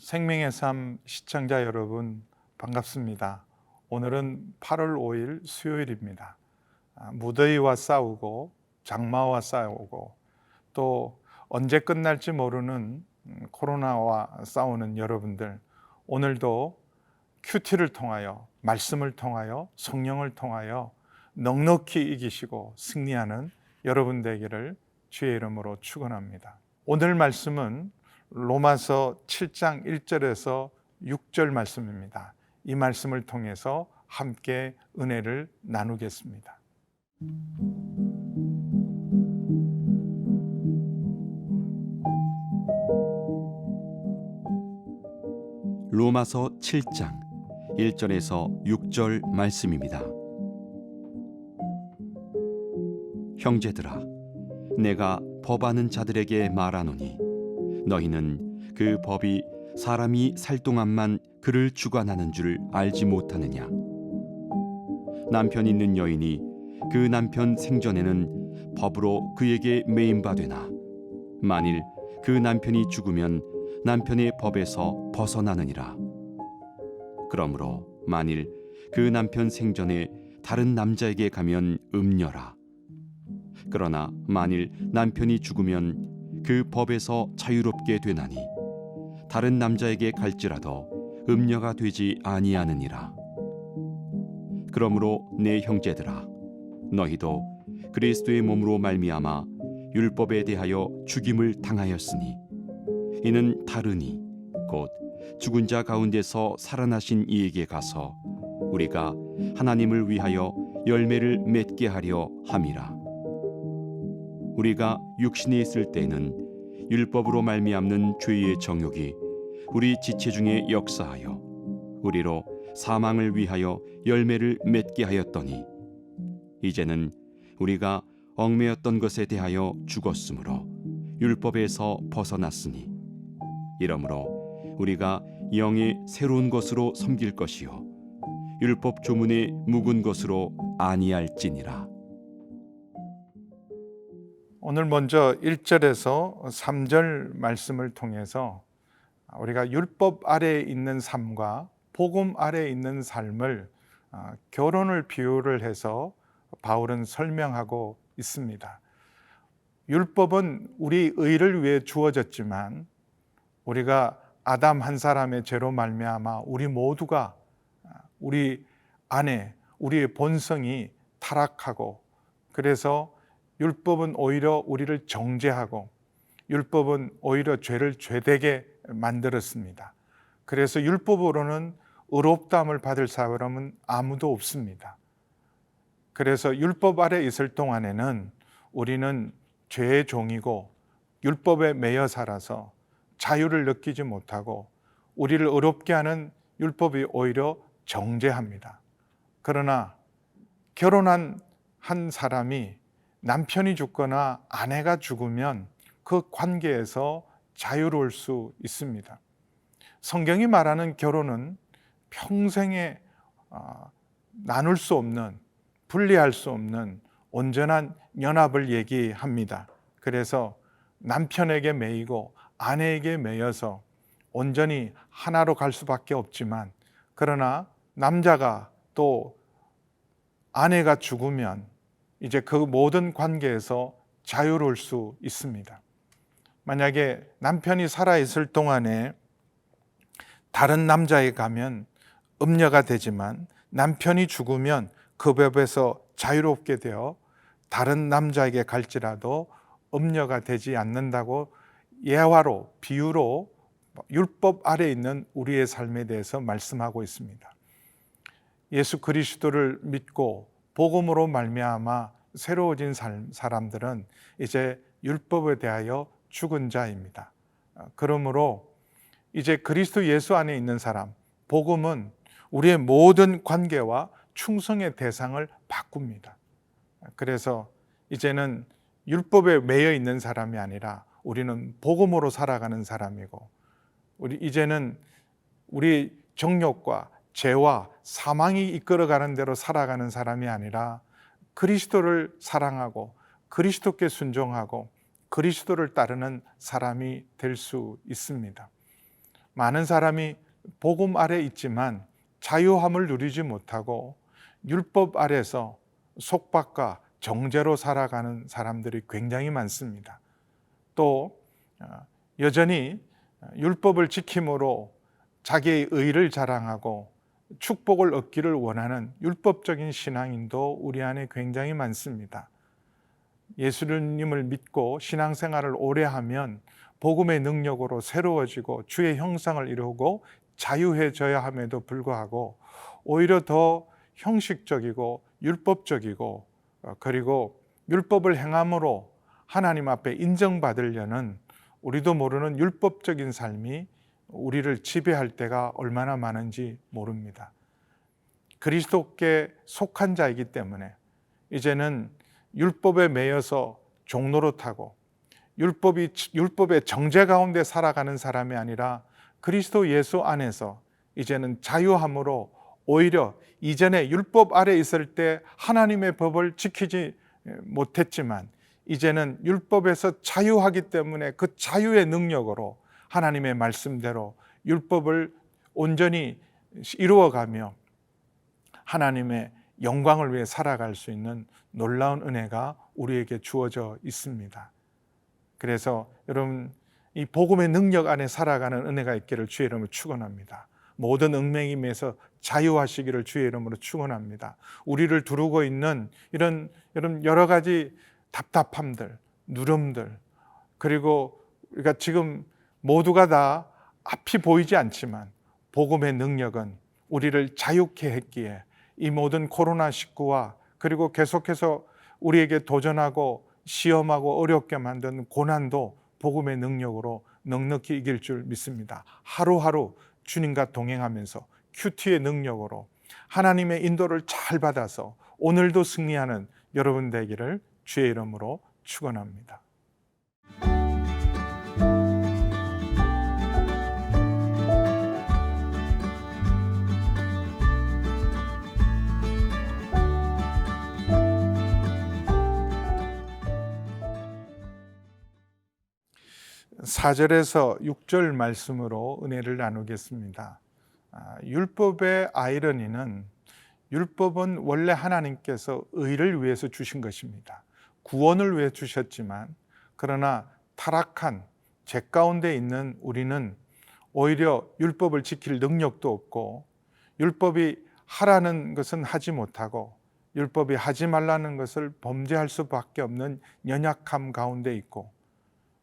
생명의 삶 시청자 여러분 반갑습니다. 오늘은 8월 5일 수요일입니다. 무더위와 싸우고 장마와 싸우고 또 언제 끝날지 모르는 코로나와 싸우는 여러분들, 오늘도 큐티를 통하여, 말씀을 통하여, 성령을 통하여 넉넉히 이기시고 승리하는 여러분 되기를 주의 이름으로 축원합니다. 오늘 말씀은 로마서 7장 1절에서 6절 말씀입니다. 이 말씀을 통해서 함께 은혜를 나누겠습니다. 로마서 7장 1절에서 6절 말씀입니다. 형제들아, 내가 법하는 자들에게 말하노니 너희는 그 법이 사람이 살 동안만 그를 주관하는 줄 알지 못하느냐? 남편 있는 여인이 그 남편 생전에는 법으로 그에게 매임바 되나 만일 그 남편이 죽으면 남편의 법에서 벗어나느니라. 그러므로 만일 그 남편 생전에 다른 남자에게 가면 음녀라. 그러나 만일 남편이 죽으면 그 법에서 자유롭게 되나니 다른 남자에게 갈지라도 음녀가 되지 아니하느니라. 그러므로 내 형제들아, 너희도 그리스도의 몸으로 말미암아 율법에 대하여 죽임을 당하였으니 이는 다르니 곧 죽은 자 가운데서 살아나신 이에게 가서 우리가 하나님을 위하여 열매를 맺게 하려 함이라. 우리가 육신에 있을 때는 율법으로 말미암는 죄의 정욕이 우리 지체 중에 역사하여 우리로 사망을 위하여 열매를 맺게 하였더니 이제는 우리가 얽매였던 것에 대하여 죽었으므로 율법에서 벗어났으니 이러므로 우리가 영의 새로운 것으로 섬길 것이요 율법 조문의 묵은 것으로 아니할지니라. 오늘 먼저 1절에서 3절 말씀을 통해서 우리가 율법 아래에 있는 삶과 복음 아래에 있는 삶을 결혼을 비유를 해서 바울은 설명하고 있습니다. 율법은 우리 의를 위해 주어졌지만 우리가 아담 한 사람의 죄로 말미암아 우리 모두가 우리 안에 우리의 본성이 타락하고, 그래서 율법은 오히려 우리를 정죄하고 율법은 오히려 죄를 죄되게 만들었습니다. 그래서 율법으로는 의롭다함을 받을 사람은 아무도 없습니다. 그래서 율법 아래 있을 동안에는 우리는 죄의 종이고 율법에 매여 살아서 자유를 느끼지 못하고 우리를 의롭게 하는 율법이 오히려 정죄합니다. 그러나 결혼한 한 사람이 남편이 죽거나 아내가 죽으면 그 관계에서 자유로울 수 있습니다. 성경이 말하는 결혼은 평생에 나눌 수 없는, 분리할 수 없는 온전한 연합을 얘기합니다. 그래서 남편에게 매이고 아내에게 매여서 온전히 하나로 갈 수밖에 없지만, 그러나 남자가 또 아내가 죽으면 이제 그 모든 관계에서 자유로울 수 있습니다. 만약에 남편이 살아있을 동안에 다른 남자에 가면 음녀가 되지만 남편이 죽으면 그 법에서 자유롭게 되어 다른 남자에게 갈지라도 음녀가 되지 않는다고 예화로, 비유로 율법 아래 있는 우리의 삶에 대해서 말씀하고 있습니다. 예수 그리스도를 믿고 복음으로 말미암아 새로워진 사람들은 이제 율법에 대하여 죽은 자입니다. 그러므로 이제 그리스도 예수 안에 있는 사람, 복음은 우리의 모든 관계와 충성의 대상을 바꿉니다. 그래서 이제는 율법에 매여 있는 사람이 아니라 우리는 복음으로 살아가는 사람이고, 이제는 우리 정욕과 죄와 사망이 이끌어가는 대로 살아가는 사람이 아니라 그리스도를 사랑하고 그리스도께 순종하고 그리스도를 따르는 사람이 될 수 있습니다. 많은 사람이 복음 아래 있지만 자유함을 누리지 못하고 율법 아래서 속박과 정죄로 살아가는 사람들이 굉장히 많습니다. 또 여전히 율법을 지킴으로 자기의 의를 자랑하고 축복을 얻기를 원하는 율법적인 신앙인도 우리 안에 굉장히 많습니다. 예수님을 믿고 신앙생활을 오래 하면 복음의 능력으로 새로워지고 주의 형상을 이루고 자유해져야 함에도 불구하고 오히려 더 형식적이고 율법적이고 그리고 율법을 행함으로 하나님 앞에 인정받으려는 우리도 모르는 율법적인 삶이 우리를 지배할 때가 얼마나 많은지 모릅니다. 그리스도께 속한 자이기 때문에 이제는 율법에 매여서 종노릇하고 율법의 정죄 가운데 살아가는 사람이 아니라 그리스도 예수 안에서 이제는 자유함으로 오히려 이전에 율법 아래 있을 때 하나님의 법을 지키지 못했지만 이제는 율법에서 자유하기 때문에 그 자유의 능력으로 하나님의 말씀대로 율법을 온전히 이루어가며 하나님의 영광을 위해 살아갈 수 있는 놀라운 은혜가 우리에게 주어져 있습니다. 그래서 여러분, 이 복음의 능력 안에 살아가는 은혜가 있기를 주의 이름으로 축원합니다. 모든 얽매임에서 자유하시기를 주의 이름으로 축원합니다. 우리를 두르고 있는 이런 여러 가지 답답함들, 누름들, 그리고 우리가 지금 모두가 다 앞이 보이지 않지만 복음의 능력은 우리를 자유케 했기에 이 모든 코로나19와 그리고 계속해서 우리에게 도전하고 시험하고 어렵게 만든 고난도 복음의 능력으로 넉넉히 이길 줄 믿습니다. 하루하루 주님과 동행하면서 큐티의 능력으로 하나님의 인도를 잘 받아서 오늘도 승리하는 여러분 되기를 주의 이름으로 축원합니다. (4절에서) (6절) 말씀으로 은혜를 나누겠습니다. 율법의 아이러니는 율법은 원래 하나님께서 의를 위해서 주신 것입니다. 구원을 위해 주셨지만 그러나 타락한 죄 가운데 있는 우리는 오히려 율법을 지킬 능력도 없고 율법이 하라는 것은 하지 못하고 율법이 하지 말라는 것을 범죄할 수밖에 없는 연약함 가운데 있고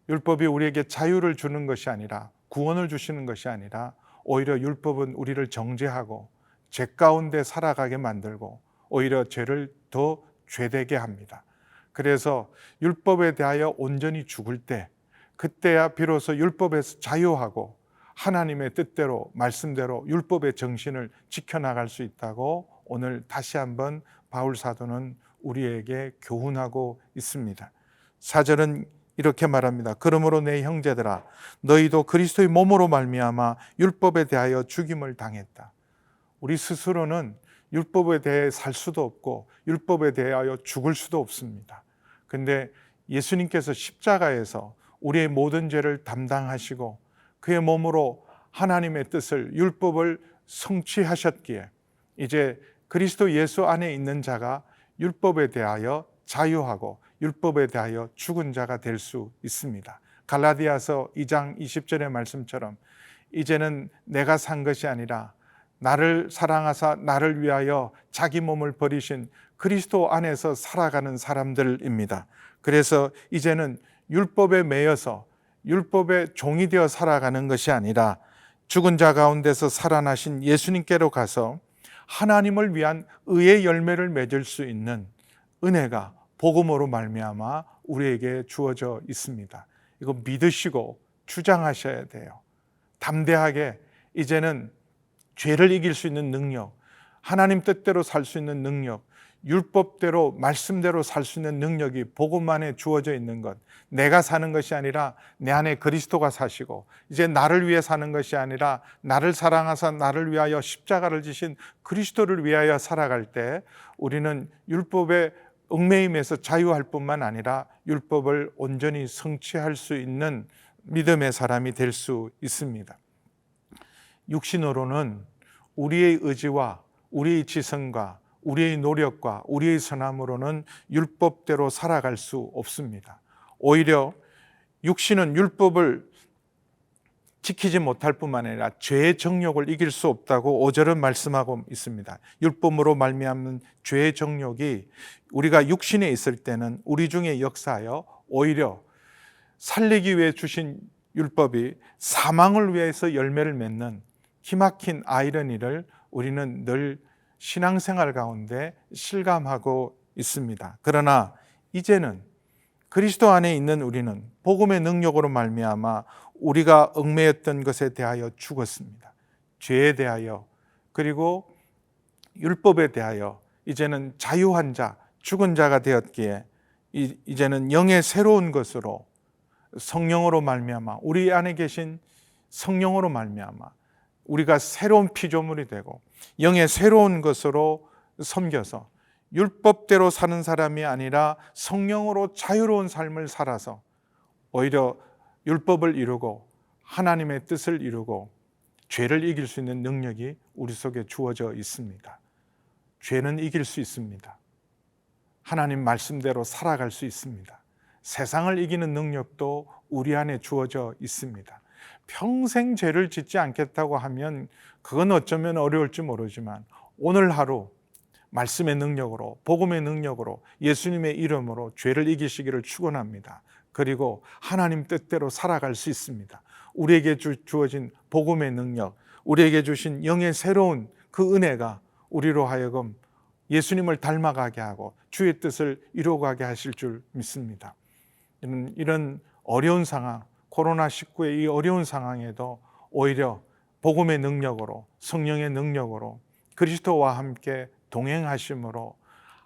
율법이 우리에게 자유를 주는 것이 아니라 구원을 주시는 것이 아니라 오히려 율법은 우리를 정죄하고 죄 가운데 살아가게 만들고 오히려 죄를 더 죄되게 합니다. 그래서 율법에 대하여 온전히 죽을 때 그때야 비로소 율법에서 자유하고 하나님의 뜻대로 말씀대로 율법의 정신을 지켜나갈 수 있다고 오늘 다시 한번 바울 사도는 우리에게 교훈하고 있습니다. 4절은 이렇게 말합니다. 그러므로 내 형제들아 너희도 그리스도의 몸으로 말미암아 율법에 대하여 죽임을 당했다. 우리 스스로는 율법에 대해 살 수도 없고 율법에 대하여 죽을 수도 없습니다. 근데 예수님께서 십자가에서 우리의 모든 죄를 담당하시고 그의 몸으로 하나님의 뜻을 율법을 성취하셨기에 이제 그리스도 예수 안에 있는 자가 율법에 대하여 자유하고 율법에 대하여 죽은 자가 될 수 있습니다. 갈라디아서 2장 20절의 말씀처럼 이제는 내가 산 것이 아니라 나를 사랑하사 나를 위하여 자기 몸을 버리신 그리스도 안에서 살아가는 사람들입니다. 그래서 이제는 율법에 매여서 율법의 종이 되어 살아가는 것이 아니라 죽은 자 가운데서 살아나신 예수님께로 가서 하나님을 위한 의의 열매를 맺을 수 있는 은혜가 복음으로 말미암아 우리에게 주어져 있습니다. 이거 믿으시고 주장하셔야 돼요. 담대하게 이제는 죄를 이길 수 있는 능력, 하나님 뜻대로 살 수 있는 능력, 율법대로 말씀대로 살 수 있는 능력이 복음 안에 주어져 있는 것. 내가 사는 것이 아니라 내 안에 그리스도가 사시고 이제 나를 위해 사는 것이 아니라 나를 사랑하사 나를 위하여 십자가를 지신 그리스도를 위하여 살아갈 때 우리는 율법의 얽매임에서 자유할 뿐만 아니라 율법을 온전히 성취할 수 있는 믿음의 사람이 될 수 있습니다. 육신으로는 우리의 의지와 우리의 지성과 우리의 노력과 우리의 선함으로는 율법대로 살아갈 수 없습니다. 오히려 육신은 율법을 지키지 못할 뿐만 아니라 죄의 정욕을 이길 수 없다고 5절은 말씀하고 있습니다. 율법으로 말미암는 죄의 정욕이 우리가 육신에 있을 때는 우리 중에 역사하여 오히려 살리기 위해 주신 율법이 사망을 위해서 열매를 맺는 기막힌 아이러니를 우리는 늘 신앙생활 가운데 실감하고 있습니다. 그러나 이제는 그리스도 안에 있는 우리는 복음의 능력으로 말미암아 우리가 얽매였던 것에 대하여 죽었습니다. 죄에 대하여 그리고 율법에 대하여 이제는 자유한 자, 죽은 자가 되었기에 이제는 영의 새로운 것으로 성령으로 말미암아 우리 안에 계신 성령으로 말미암아 우리가 새로운 피조물이 되고 영의 새로운 것으로 섬겨서 율법대로 사는 사람이 아니라 성령으로 자유로운 삶을 살아서 오히려 율법을 이루고 하나님의 뜻을 이루고 죄를 이길 수 있는 능력이 우리 속에 주어져 있습니다. 죄는 이길 수 있습니다. 하나님 말씀대로 살아갈 수 있습니다. 세상을 이기는 능력도 우리 안에 주어져 있습니다. 평생 죄를 짓지 않겠다고 하면 그건 어쩌면 어려울지 모르지만 오늘 하루 말씀의 능력으로 복음의 능력으로 예수님의 이름으로 죄를 이기시기를 축원합니다. 그리고 하나님 뜻대로 살아갈 수 있습니다. 우리에게 주어진 복음의 능력, 우리에게 주신 영의 새로운 그 은혜가 우리로 하여금 예수님을 닮아가게 하고 주의 뜻을 이루어가게 하실 줄 믿습니다. 이런 어려운 상황, 코로나19의 이 어려운 상황에도 오히려 복음의 능력으로 성령의 능력으로 그리스도와 함께 동행하심으로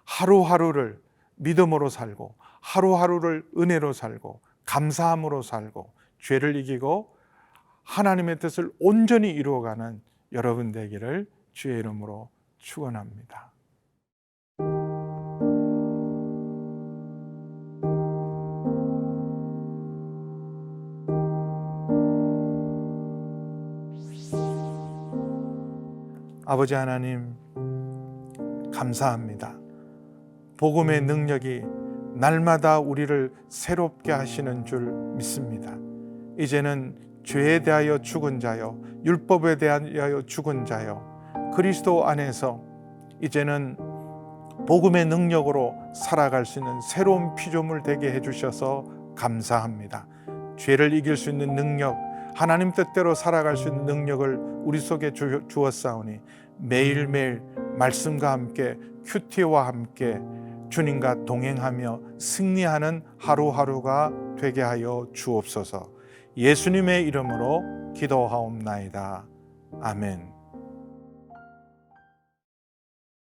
하루하루를 믿음으로 살고 하루하루를 은혜로 살고 감사함으로 살고 죄를 이기고 하나님의 뜻을 온전히 이루어가는 여러분 되기를 주의 이름으로 축원합니다. 아버지 하나님 감사합니다. 복음의 능력이 날마다 우리를 새롭게 하시는 줄 믿습니다. 이제는 죄에 대하여 죽은 자요, 율법에 대하여 죽은 자요, 그리스도 안에서 이제는 복음의 능력으로 살아갈 수 있는 새로운 피조물 되게 해주셔서 감사합니다. 죄를 이길 수 있는 능력, 하나님 뜻대로 살아갈 수 있는 능력을 우리 속에 주었사오니 매일매일 말씀과 함께 큐티와 함께 주님과 동행하며 승리하는 하루하루가 되게 하여 주옵소서. 예수님의 이름으로 기도하옵나이다. 아멘.